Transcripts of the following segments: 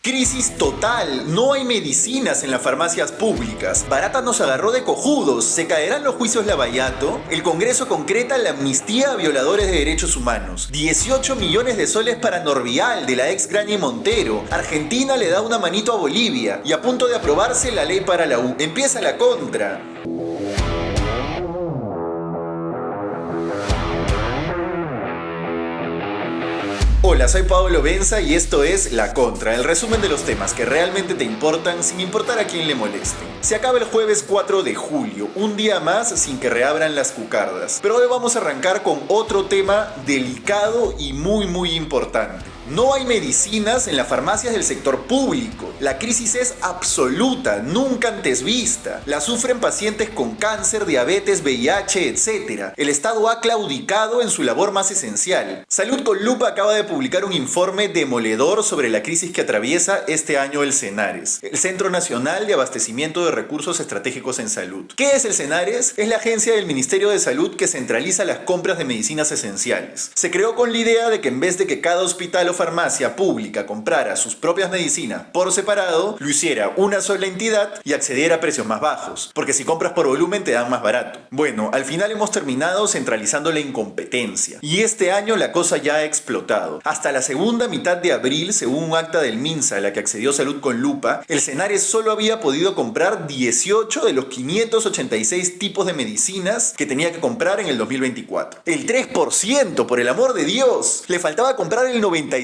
Crisis total, no hay medicinas en las farmacias públicas. Barata nos agarró de cojudos, ¿se caerán los juicios Lavallato? El Congreso concreta la amnistía a violadores de derechos humanos. 18 millones de soles para Norvial, de la ex Graña Montero. Argentina le da una manito a Bolivia. Y a punto de aprobarse la ley para la U. Empieza la contra. Hola, soy Pablo Benza y esto es La Contra, el resumen de los temas que realmente te importan sin importar a quién le molesten. Se acaba el jueves 4 de julio, un día más sin que reabran las cucardas. Pero hoy vamos a arrancar con otro tema delicado y muy importante. No hay medicinas en las farmacias del sector público. La crisis es absoluta, nunca antes vista. La sufren pacientes con cáncer, diabetes, VIH, etc. El Estado ha claudicado en su labor más esencial. Salud con Lupa acaba de publicar un informe demoledor sobre la crisis que atraviesa este año el CENARES, el Centro Nacional de Abastecimiento de Recursos Estratégicos en Salud. ¿Qué es el CENARES? Es la agencia del Ministerio de Salud que centraliza las compras de medicinas esenciales. Se creó con la idea de que en vez de que cada hospital o farmacia pública comprara sus propias medicinas por separado, lo hiciera una sola entidad y accediera a precios más bajos, porque si compras por volumen te dan más barato. Bueno, al final hemos terminado centralizando la incompetencia, y este año la cosa ya ha explotado. Hasta la segunda mitad de abril, según un acta del MINSA a la que accedió Salud con Lupa, el CENARES solo había podido comprar 18 de los 586 tipos de medicinas que tenía que comprar en el 2024. El 3%, por el amor de Dios. Le faltaba comprar el 97%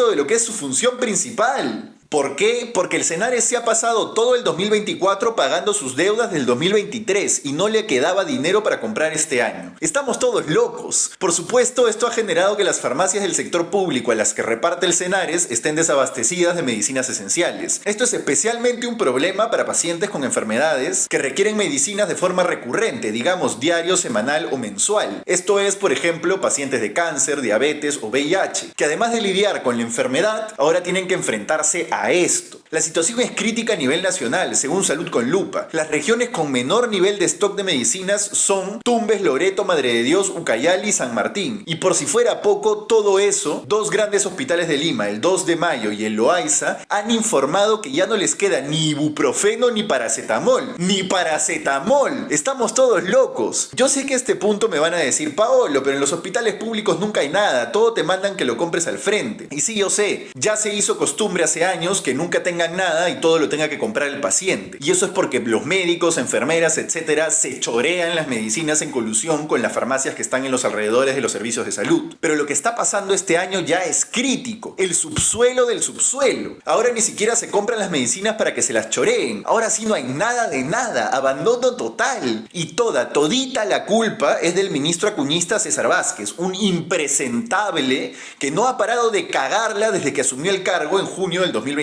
de lo que es su función principal. ¿Por qué? Porque el CENARES se ha pasado todo el 2024 pagando sus deudas del 2023 y no le quedaba dinero para comprar este año. Estamos todos locos. Por supuesto, esto ha generado que las farmacias del sector público a las que reparte el CENARES estén desabastecidas de medicinas esenciales. Esto es especialmente un problema para pacientes con enfermedades que requieren medicinas de forma recurrente, digamos diario, semanal o mensual. Esto es, por ejemplo, pacientes de cáncer, diabetes o VIH, que además de lidiar con la enfermedad, ahora tienen que enfrentarse a esto. La situación es crítica a nivel nacional, según Salud con Lupa. Las regiones con menor nivel de stock de medicinas son Tumbes, Loreto, Madre de Dios, Ucayali y San Martín. Y por si fuera poco, todo eso, dos grandes hospitales de Lima, el 2 de Mayo y el Loaiza, han informado que ya no les queda ni ibuprofeno ni paracetamol. ¡Ni paracetamol! Estamos todos locos. Yo sé que a este punto me van a decir, Paolo, pero en los hospitales públicos nunca hay nada, todo te mandan que lo compres al frente. Y sí, yo sé, ya se hizo costumbre hace años que nunca tengan nada y todo lo tenga que comprar el paciente. Y eso es porque los médicos, enfermeras, etcétera, se chorean las medicinas en colusión con las farmacias que están en los alrededores de los servicios de salud. Pero lo que está pasando este año ya es crítico. El subsuelo del subsuelo. Ahora ni siquiera se compran las medicinas para que se las choreen. Ahora sí no hay nada de nada. Abandono total. Y todita la culpa es del ministro acuñista César Vázquez, un impresentable que no ha parado de cagarla desde que asumió el cargo en junio del 2023.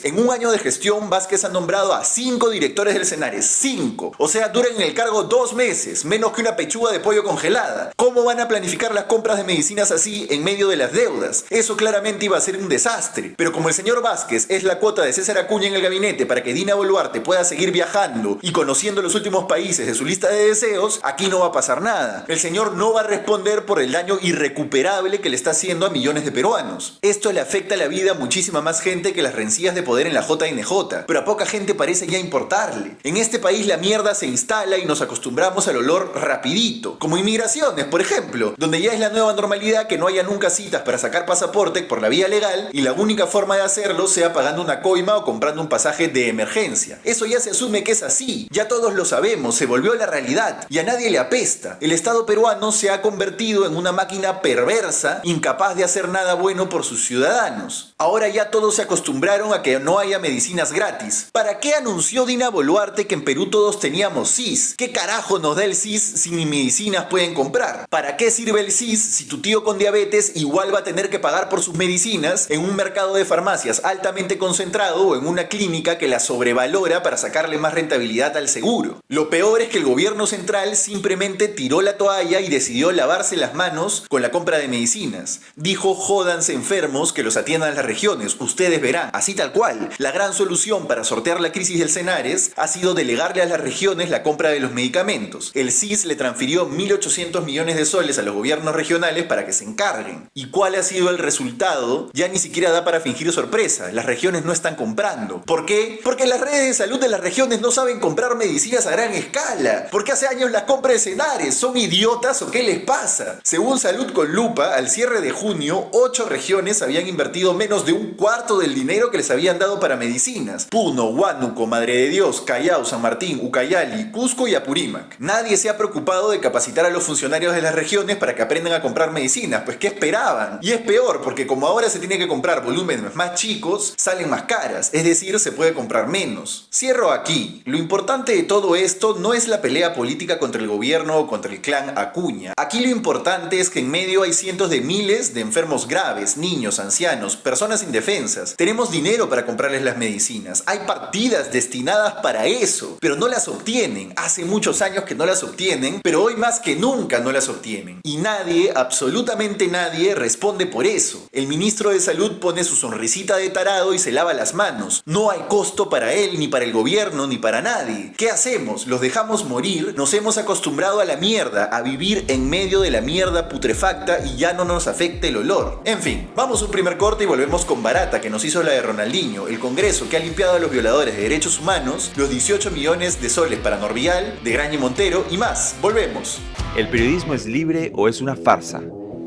En un año de gestión, Vázquez ha nombrado a 5 directores del CENARES. 5. O sea, duran en el cargo 2 meses, menos que una pechuga de pollo congelada. ¿Cómo van a planificar las compras de medicinas así en medio de las deudas? Eso claramente iba a ser un desastre. Pero como el señor Vázquez es la cuota de César Acuña en el gabinete para que Dina Boluarte pueda seguir viajando y conociendo los últimos países de su lista de deseos, aquí no va a pasar nada. El señor no va a responder por el daño irrecuperable que le está haciendo a millones de peruanos. Esto le afecta la vida a muchísima más gente que las rencillas de poder en la JNJ, pero a poca gente parece ya importarle. En este país la mierda se instala y nos acostumbramos al olor rapidito, como inmigraciones, por ejemplo, donde ya es la nueva normalidad que no haya nunca citas para sacar pasaporte por la vía legal y la única forma de hacerlo sea pagando una coima o comprando un pasaje de emergencia. Eso ya se asume que es así, ya todos lo sabemos, se volvió la realidad y a nadie le apesta. El Estado peruano se ha convertido en una máquina perversa, incapaz de hacer nada bueno por sus ciudadanos. Ahora ya todos se acostumbraron a que no haya medicinas gratis. ¿Para qué anunció Dina Boluarte que en Perú todos teníamos CIS? ¿Qué carajo nos da el CIS si ni medicinas pueden comprar? ¿Para qué sirve el CIS si tu tío con diabetes igual va a tener que pagar por sus medicinas en un mercado de farmacias altamente concentrado o en una clínica que la sobrevalora para sacarle más rentabilidad al seguro? Lo peor es que el gobierno central simplemente tiró la toalla y decidió lavarse las manos con la compra de medicinas. Dijo, jódanse enfermos, que los atiendan las regiones, ustedes verán, así tal cual. actual. La gran solución para sortear la crisis del Senares ha sido delegarle a las regiones la compra de los medicamentos. El CIS le transfirió 1.800 millones de soles a los gobiernos regionales para que se encarguen. ¿Y cuál ha sido el resultado? Ya ni siquiera da para fingir sorpresa. Las regiones no están comprando. ¿Por qué? Porque las redes de salud de las regiones no saben comprar medicinas a gran escala. Porque hace años las compra el Senares. ¿Son idiotas o qué les pasa? Según Salud con Lupa, al cierre de junio, 8 regiones habían invertido menos de un cuarto del dinero que les habían dado para medicinas. Puno, Huánuco, Madre de Dios, Callao, San Martín, Ucayali, Cusco y Apurímac. Nadie se ha preocupado de capacitar a los funcionarios de las regiones para que aprendan a comprar medicinas. Pues ¿qué esperaban? Y es peor, porque como ahora se tiene que comprar volúmenes más chicos, salen más caras. Es decir, se puede comprar menos. Cierro aquí. Lo importante de todo esto no es la pelea política contra el gobierno o contra el clan Acuña. Aquí lo importante es que en medio hay cientos de miles de enfermos graves, niños, ancianos, personas indefensas. Tenemos dinero para comprarles las medicinas. Hay partidas destinadas para eso, pero no las obtienen. Hace muchos años que no las obtienen, pero hoy más que nunca no las obtienen. Y nadie, absolutamente nadie, responde por eso. El ministro de Salud pone su sonrisita de tarado y se lava las manos. No hay costo para él, ni para el gobierno, ni para nadie. ¿Qué hacemos? ¿Los dejamos morir? Nos hemos acostumbrado a la mierda, a vivir en medio de la mierda putrefacta y ya no nos afecta el olor. En fin, vamos a un primer corte y volvemos con Barata, que nos hizo la de Ronaldinho, el Congreso que ha limpiado a los violadores de derechos humanos, los 18 millones de soles para Norvial, de Graña y Montero y más. Volvemos. ¿El periodismo es libre o es una farsa?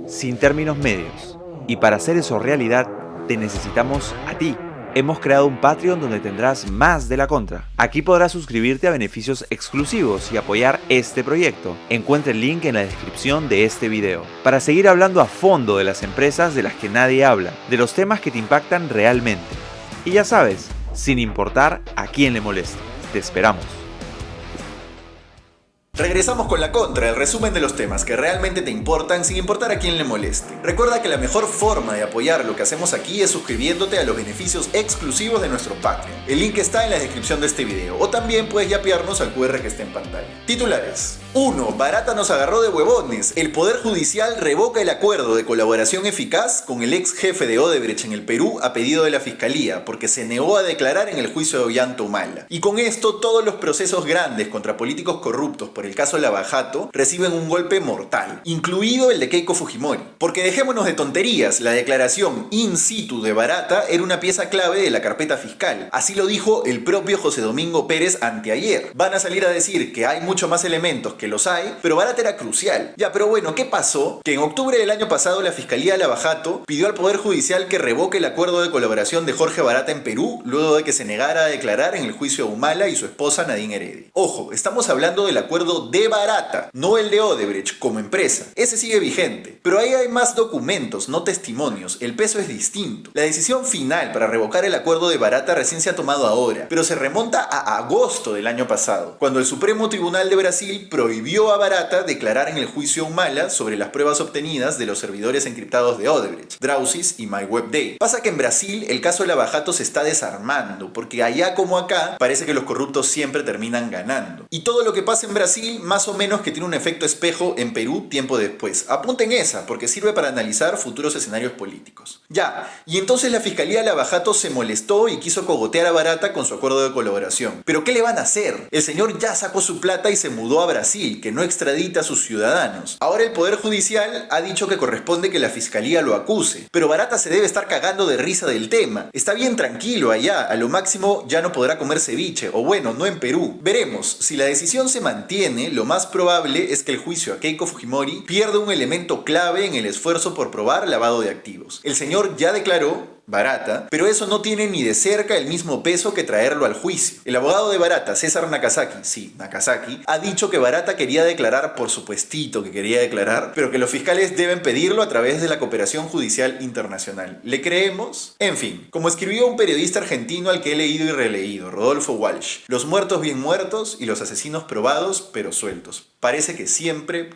Sin términos medios. Y para hacer eso realidad, te necesitamos a ti. Hemos creado un Patreon donde tendrás más de La Contra. Aquí podrás suscribirte a beneficios exclusivos y apoyar este proyecto. Encuentra el link en la descripción de este video. Para seguir hablando a fondo de las empresas de las que nadie habla, de los temas que te impactan realmente. Y ya sabes, sin importar a quién le moleste. Te esperamos. Regresamos con La Contra, el resumen de los temas que realmente te importan sin importar a quién le moleste. Recuerda que la mejor forma de apoyar lo que hacemos aquí es suscribiéndote a los beneficios exclusivos de nuestro Patreon. El link está en la descripción de este video, o también puedes yapearnos al QR que está en pantalla. Titulares. 1. Barata nos agarró de huevones. El Poder Judicial revoca el acuerdo de colaboración eficaz con el ex jefe de Odebrecht en el Perú a pedido de la Fiscalía, porque se negó a declarar en el juicio de Ollanta Humala. Y con esto, todos los procesos grandes contra políticos corruptos por el caso Lava Jato reciben un golpe mortal, incluido el de Keiko Fujimori. Porque dejémonos de tonterías, la declaración in situ de Barata era una pieza clave de la carpeta fiscal. Así lo dijo el propio José Domingo Pérez anteayer. Van a salir a decir que hay mucho más elementos, que los hay, pero Barata era crucial. Ya, pero bueno, ¿qué pasó? Que en octubre del año pasado la Fiscalía Lava Jato pidió al Poder Judicial que revoque el acuerdo de colaboración de Jorge Barata en Perú, luego de que se negara a declarar en el juicio de Humala y su esposa Nadine Heredia. Ojo, estamos hablando del acuerdo de Barata, no el de Odebrecht como empresa. Ese sigue vigente, pero ahí hay más documentos, no testimonios. El peso es distinto. La decisión final para revocar el acuerdo de Barata recién se ha tomado ahora, pero se remonta a agosto del año pasado, cuando el Supremo Tribunal de Brasil prohibió a Barata declarar en el juicio Humala sobre las pruebas obtenidas de los servidores encriptados de Odebrecht, Drausis y MyWebDay. Pasa que en Brasil el caso Lava Jato se está desarmando, porque allá como acá parece que los corruptos siempre terminan ganando. Y todo lo que pasa en Brasil más o menos que tiene un efecto espejo en Perú tiempo después. Apunten esa, porque sirve para analizar futuros escenarios políticos. Ya, y entonces la Fiscalía Lava Jato se molestó y quiso cogotear a Barata con su acuerdo de colaboración. ¿Pero qué le van a hacer? El señor ya sacó su plata y se mudó a Brasil, que no extradita a sus ciudadanos. Ahora el Poder Judicial ha dicho que corresponde que la Fiscalía lo acuse, pero Barata se debe estar cagando de risa del tema. Está bien tranquilo allá, a lo máximo ya no podrá comer ceviche, o bueno, no en Perú. Veremos, si la decisión se mantiene, lo más probable es que el juicio a Keiko Fujimori pierda un elemento clave en el esfuerzo por probar lavado de activos. El señor ya declaró, Barata, pero eso no tiene ni de cerca el mismo peso que traerlo al juicio. El abogado de Barata, César Nakazaki, sí, Nakazaki, ha dicho que Barata quería declarar, por supuestito que quería declarar, pero que los fiscales deben pedirlo a través de la cooperación judicial internacional. ¿Le creemos? En fin, como escribió un periodista argentino al que he leído y releído, Rodolfo Walsh, los muertos bien muertos y los asesinos probados pero sueltos. Parece que siempre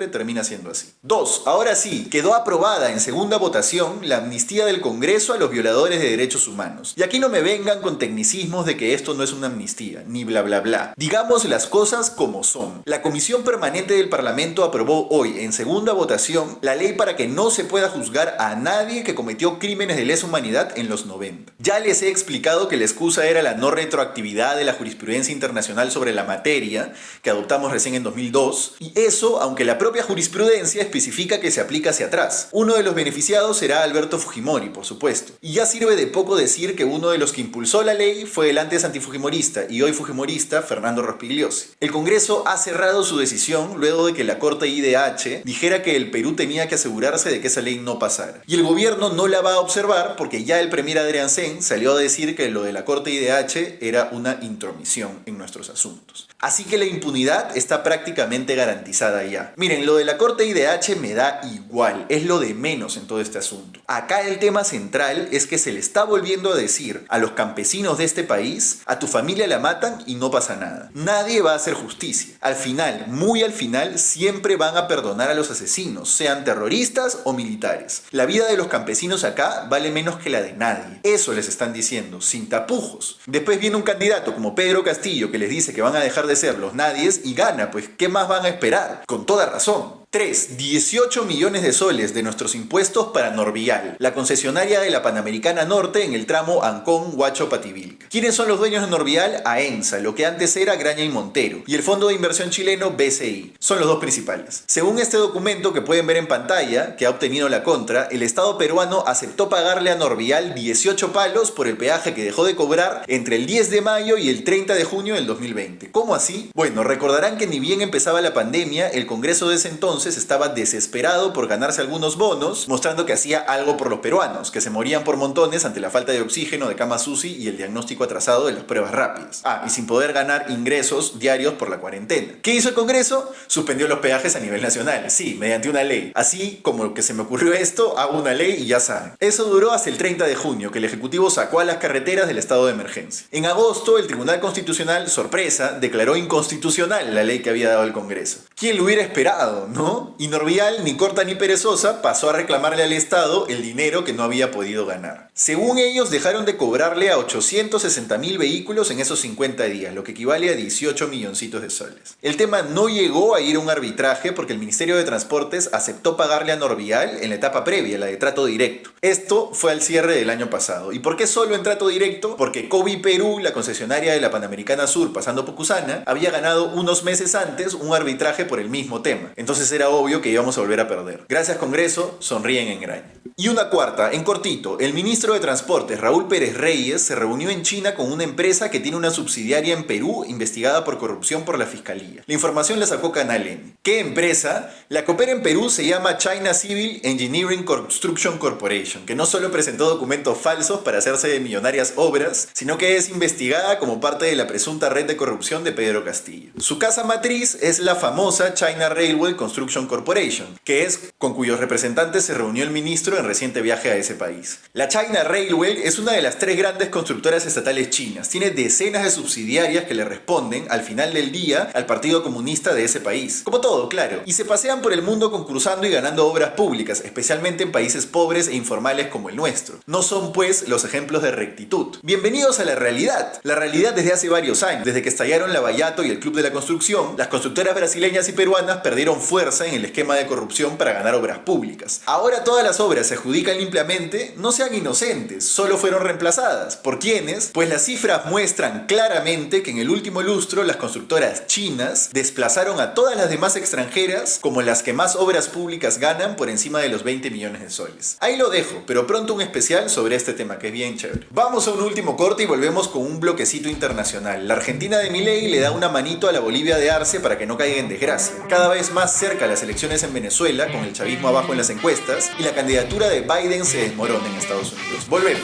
termina siendo así. 2. Ahora sí, quedó aprobada en segunda votación la amnistía del Congreso regreso a los violadores de derechos humanos. Y aquí no me vengan con tecnicismos de que esto no es una amnistía, ni bla bla bla. Digamos las cosas como son. La Comisión Permanente del Parlamento aprobó hoy, en segunda votación, la ley para que no se pueda juzgar a nadie que cometió crímenes de lesa humanidad en los 90. Ya les he explicado que la excusa era la no retroactividad de la jurisprudencia internacional sobre la materia, que adoptamos recién en 2002, y eso aunque la propia jurisprudencia especifica que se aplica hacia atrás. Uno de los beneficiados será Alberto Fujimori, por supuesto. Y ya sirve de poco decir que uno de los que impulsó la ley fue el antes antifujimorista y hoy fujimorista Fernando Rospigliosi. El Congreso ha cerrado su decisión luego de que la Corte IDH dijera que el Perú tenía que asegurarse de que esa ley no pasara. Y el gobierno no la va a observar porque ya el premier Adrián Sen salió a decir que lo de la Corte IDH era una intromisión en nuestros asuntos. Así que la impunidad está prácticamente garantizada ya. Miren, lo de la Corte IDH me da igual, es lo de menos en todo este asunto. Acá el tema central es que se le está volviendo a decir a los campesinos de este país: a tu familia la matan y no pasa nada. Nadie va a hacer justicia. Al final, muy al final, siempre van a perdonar a los asesinos, sean terroristas o militares. La vida de los campesinos acá vale menos que la de nadie. Eso les están diciendo, sin tapujos. Después viene un candidato como Pedro Castillo que les dice que van a dejar de ser los nadies y gana, pues ¿qué más van a esperar? Con toda razón. 3. 18 millones de soles de nuestros impuestos para Norvial, la concesionaria de la Panamericana Norte en el tramo Ancón-Huacho-Pativilca. ¿Quiénes son los dueños de Norvial? AENSA, lo que antes era Graña y Montero, y el Fondo de Inversión Chileno BCI. Son los dos principales. Según este documento que pueden ver en pantalla, que ha obtenido la Contra, el Estado peruano aceptó pagarle a Norvial 18 palos por el peaje que dejó de cobrar entre el 10 de mayo y el 30 de junio del 2020. ¿Cómo así? Bueno, recordarán que ni bien empezaba la pandemia, el Congreso de ese entonces estaba desesperado por ganarse algunos bonos, mostrando que hacía algo por los peruanos, que se morían por montones ante la falta de oxígeno, de camas UCI y el diagnóstico atrasado de las pruebas rápidas. Y sin poder ganar ingresos diarios por la cuarentena. ¿Qué hizo el Congreso? Suspendió los peajes a nivel nacional, sí, mediante una ley. Así como que se me ocurrió esto, hago una ley y ya saben. Eso duró hasta el 30 de junio, que el Ejecutivo sacó a las carreteras del estado de emergencia. En agosto, el Tribunal Constitucional, sorpresa, declaró inconstitucional la ley que había dado el Congreso. ¿Quién lo hubiera esperado, no? Y Norvial, ni corta ni perezosa, pasó a reclamarle al Estado el dinero que no había podido ganar. Según ellos, dejaron de cobrarle a 860.000 vehículos en esos 50 días, lo que equivale a 18 milloncitos de soles. El tema no llegó a ir a un arbitraje porque el Ministerio de Transportes aceptó pagarle a Norvial en la etapa previa, la de trato directo. Esto fue al cierre del año pasado. ¿Y por qué solo en trato directo? Porque Covi Perú, la concesionaria de la Panamericana Sur pasando por Cusana, había ganado unos meses antes un arbitraje por el mismo tema. Entonces era obvio que íbamos a volver a perder. Gracias Congreso, sonríen en Graña. Y una cuarta, en cortito, el ministro de Transportes, Raúl Pérez Reyes, se reunió en China con una empresa que tiene una subsidiaria en Perú investigada por corrupción por la Fiscalía. La información la sacó Canal N. ¿Qué empresa? La que opera en Perú se llama China Civil Engineering Construction Corporation, que no solo presentó documentos falsos para hacerse de millonarias obras, sino que es investigada como parte de la presunta red de corrupción de Pedro Castillo. Su casa matriz es la famosa China Railway Construction Corporation, que es con cuyos representantes se reunió el ministro en reciente viaje a ese país. La China Railway es una de las 3 grandes constructoras estatales chinas. Tiene decenas de subsidiarias que le responden al final del día al Partido Comunista de ese país. Como todo, claro. Y se pasean por el mundo concursando y ganando obras públicas, especialmente en países pobres e informales como el nuestro. No son, pues, los ejemplos de rectitud. Bienvenidos a la realidad. La realidad desde hace varios años. Desde que estallaron Lavallato y el Club de la Construcción, las constructoras brasileñas y peruanas perdieron fuerza en el esquema de corrupción para ganar obras públicas. Ahora todas las obras se adjudican limpiamente. No sean inocentes, solo fueron reemplazadas. ¿Por quiénes? Pues las cifras muestran claramente que en el último lustro las constructoras chinas desplazaron a todas las demás extranjeras como las que más obras públicas ganan por encima de los 20 millones de soles. Ahí lo dejo, pero pronto un especial sobre este tema que es bien chévere. Vamos a un último corte y volvemos con un bloquecito internacional. La Argentina de Milei le da una manito a la Bolivia de Arce para que no caiga en desgracia. Cada vez más cerca las elecciones en Venezuela, con el chavismo abajo en las encuestas, y la candidatura de Biden se desmorona en Estados Unidos. Volvemos.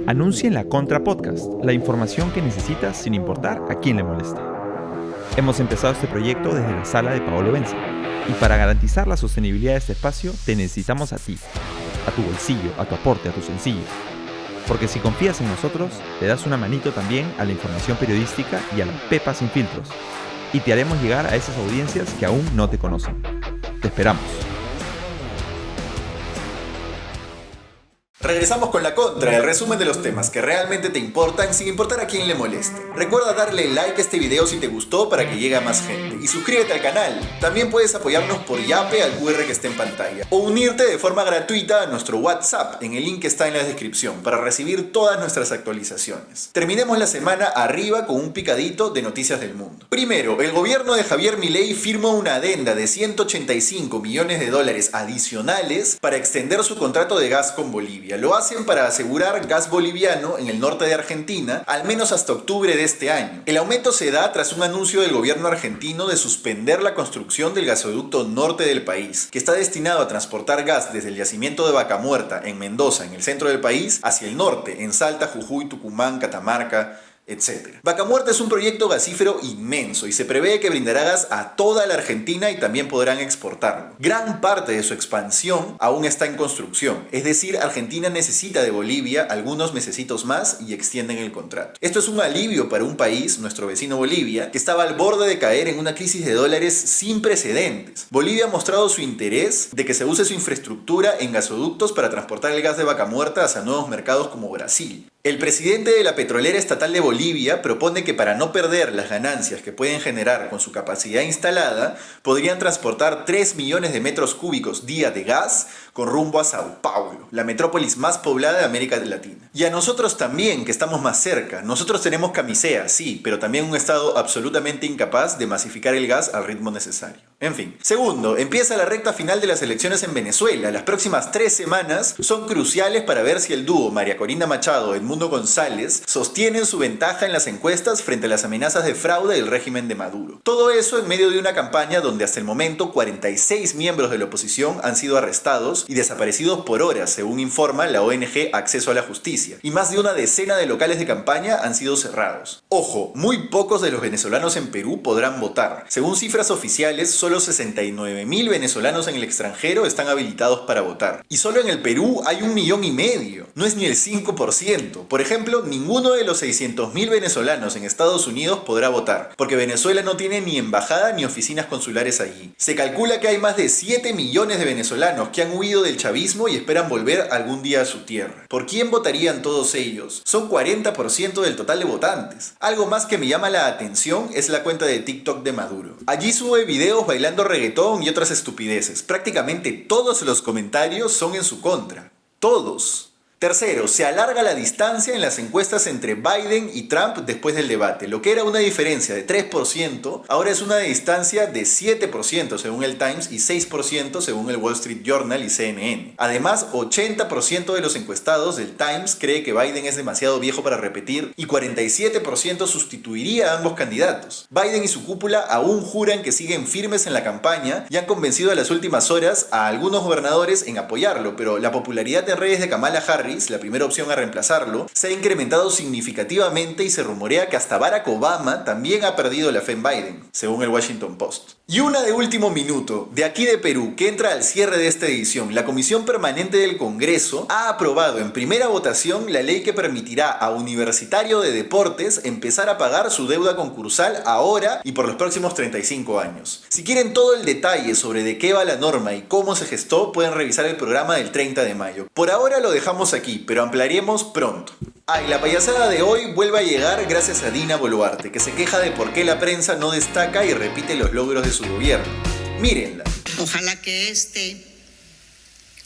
Anuncia en La Contra Podcast, la información que necesitas sin importar a quién le moleste. Hemos empezado este proyecto desde la sala de Paolo Benza, y para garantizar la sostenibilidad de este espacio te necesitamos a ti, a tu bolsillo, a tu aporte, a tu sencillo. Porque si confías en nosotros, le das una manito también a la información periodística y a la pepa sin filtros, y te haremos llegar a esas audiencias que aún no te conocen. Te esperamos. Regresamos con la contra, el resumen de los temas que realmente te importan sin importar a quién le moleste. Recuerda darle like a este video si te gustó para que llegue a más gente y suscríbete al canal. También puedes apoyarnos por Yape al QR que está en pantalla o unirte de forma gratuita a nuestro WhatsApp en el link que está en la descripción para recibir todas nuestras actualizaciones. Terminemos la semana arriba con un picadito de noticias del mundo. Primero, el gobierno de Javier Milei firmó una adenda de $185 millones adicionales para extender su contrato de gas con Bolivia. Lo hacen para asegurar gas boliviano en el norte de Argentina, al menos hasta octubre de este año. El aumento se da tras un anuncio del gobierno argentino de suspender la construcción del gasoducto norte del país, que está destinado a transportar gas desde el yacimiento de Vaca Muerta en Mendoza, en el centro del país, hacia el norte, en Salta, Jujuy, Tucumán, Catamarca, etc. Vaca Muerta es un proyecto gasífero inmenso y se prevé que brindará gas a toda la Argentina y también podrán exportarlo. Gran parte de su expansión aún está en construcción, es decir, Argentina necesita de Bolivia algunos mesecitos más y extienden el contrato. Esto es un alivio para un país, nuestro vecino Bolivia, que estaba al borde de caer en una crisis de dólares sin precedentes. Bolivia ha mostrado su interés de que se use su infraestructura en gasoductos para transportar el gas de Vaca Muerta hacia nuevos mercados como Brasil. El presidente de la petrolera estatal de Bolivia propone que para no perder las ganancias que pueden generar con su capacidad instalada, podrían transportar 3 millones de metros cúbicos día de gas con rumbo a Sao Paulo, la metrópolis más poblada de América Latina. Y a nosotros también, que estamos más cerca. Nosotros tenemos camisea, sí, pero también un estado absolutamente incapaz de masificar el gas al ritmo necesario. En fin. Segundo, empieza la recta final de las elecciones en Venezuela. Las próximas 3 semanas son cruciales para ver si el dúo María Corina Machado, Edmundo González, sostienen su ventaja en las encuestas frente a las amenazas de fraude del régimen de Maduro. Todo eso en medio de una campaña donde hasta el momento 46 miembros de la oposición han sido arrestados y desaparecidos por horas, según informa la ONG Acceso a la Justicia, y más de una decena de locales de campaña han sido cerrados. Ojo, muy pocos de los venezolanos en Perú podrán votar. Según cifras oficiales, solo 69.000 venezolanos en el extranjero están habilitados para votar. Y solo en el Perú hay 1,5 millones. No es ni el 5%. Por ejemplo, ninguno de los 600.000 venezolanos en Estados Unidos podrá votar, porque Venezuela no tiene ni embajada ni oficinas consulares allí. Se calcula que hay más de 7 millones de venezolanos que han huido del chavismo y esperan volver algún día a su tierra. ¿Por quién votarían todos ellos? Son 40% del total de votantes. Algo más que me llama la atención es la cuenta de TikTok de Maduro. Allí sube videos bailando reggaetón y otras estupideces. Prácticamente todos los comentarios son en su contra. Todos. Tercero, se alarga la distancia en las encuestas entre Biden y Trump después del debate. Lo que era una diferencia de 3%, ahora es una distancia de 7% según el Times y 6% según el Wall Street Journal y CNN. Además, 80% de los encuestados del Times cree que Biden es demasiado viejo para repetir y 47% sustituiría a ambos candidatos. Biden y su cúpula aún juran que siguen firmes en la campaña y han convencido a las últimas horas a algunos gobernadores en apoyarlo, pero la popularidad en redes de Kamala Harris, la primera opción a reemplazarlo, se ha incrementado significativamente y se rumorea que hasta Barack Obama también ha perdido la fe en Biden, según el Washington Post. Y una de último minuto, de aquí de Perú, que entra al cierre de esta edición, la Comisión Permanente del Congreso ha aprobado en primera votación la ley que permitirá a Universitario de Deportes empezar a pagar su deuda concursal ahora y por los próximos 35 años. Si quieren todo el detalle sobre de qué va la norma y cómo se gestó, pueden revisar el programa del 30 de mayo. Por ahora lo dejamos aquí, pero ampliaremos pronto. Y la payasada de hoy vuelve a llegar gracias a Dina Boluarte, que se queja de por qué la prensa no destaca y repite los logros de su gobierno. Mírenla. Ojalá que este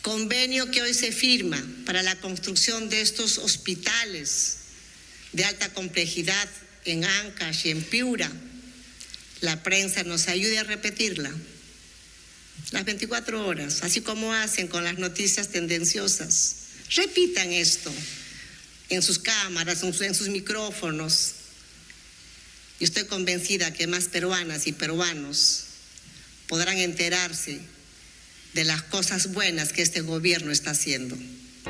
convenio que hoy se firma para la construcción de estos hospitales de alta complejidad en Ancash y en Piura, la prensa nos ayude a repetirla las 24 horas, así como hacen con las noticias tendenciosas. Repitan esto en sus cámaras, en sus micrófonos. Y estoy convencida que más peruanas y peruanos podrán enterarse de las cosas buenas que este gobierno está haciendo.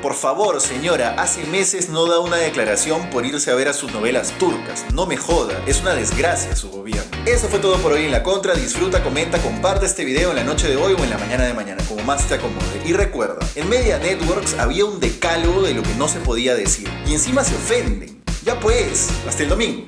Por favor, señora, hace meses no da una declaración por irse a ver a sus novelas turcas. No me joda, es una desgracia su gobierno. Eso fue todo por hoy en La Contra. Disfruta, comenta, comparte este video en la noche de hoy o en la mañana de mañana, como más te acomode. Y recuerda, en Media Networks había un decálogo de lo que no se podía decir. Y encima se ofenden. Ya pues, hasta el domingo.